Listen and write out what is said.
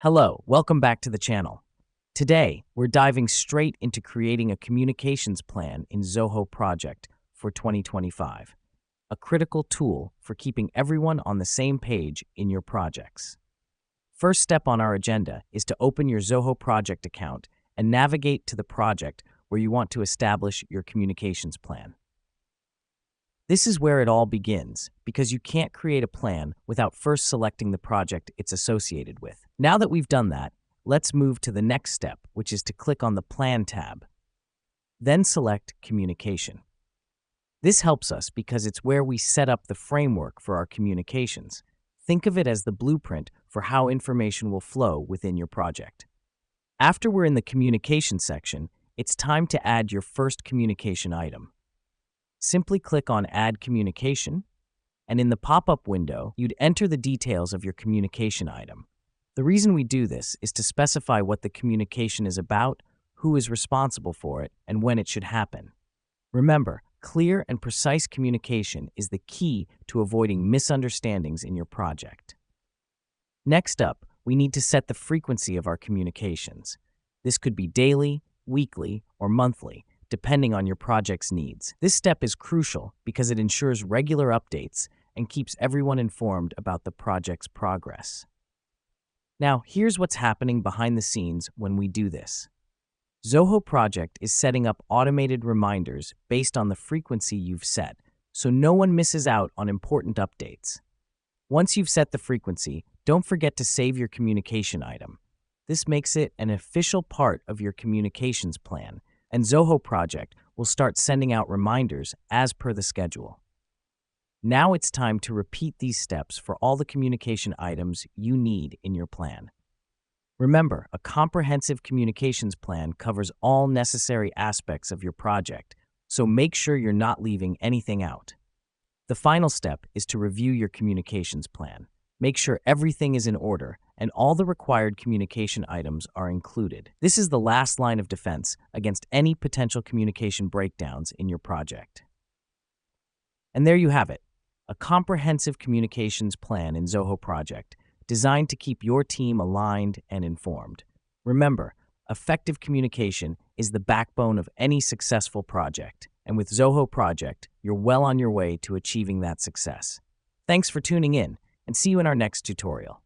Hello, welcome back to the channel. Today, we're diving straight into creating a communications plan in Zoho Project for 2025, a critical tool for keeping everyone on the same page in your projects. First step on our agenda is to open your Zoho Project account and navigate to the project where you want to establish your communications plan. This is where it all begins, because you can't create a plan without first selecting the project it's associated with. Now that we've done that, let's move to the next step, which is to click on the Plan tab. Then select Communication. This helps us because it's where we set up the framework for our communications. Think of it as the blueprint for how information will flow within your project. After we're in the Communication section, it's time to add your first communication item. Simply click on Add Communication, and in the pop-up window, you'd enter the details of your communication item. The reason we do this is to specify what the communication is about, who is responsible for it, and when it should happen. Remember, clear and precise communication is the key to avoiding misunderstandings in your project. Next up, we need to set the frequency of our communications. This could be daily, weekly, or monthly, depending on your project's needs. This step is crucial because it ensures regular updates and keeps everyone informed about the project's progress. Now, here's what's happening behind the scenes when we do this. Zoho Project is setting up automated reminders based on the frequency you've set, so no one misses out on important updates. Once you've set the frequency, don't forget to save your communication item. This makes it an official part of your communications plan, and Zoho Project will start sending out reminders as per the schedule. Now it's time to repeat these steps for all the communication items you need in your plan. Remember, a comprehensive communications plan covers all necessary aspects of your project, so make sure you're not leaving anything out. The final step is to review your communications plan. Make sure everything is in order and all the required communication items are included. This is the last line of defense against any potential communication breakdowns in your project. And there you have it, a comprehensive communications plan in Zoho Project, designed to keep your team aligned and informed. Remember, effective communication is the backbone of any successful project, and with Zoho Project, you're well on your way to achieving that success. Thanks for tuning in, and see you in our next tutorial.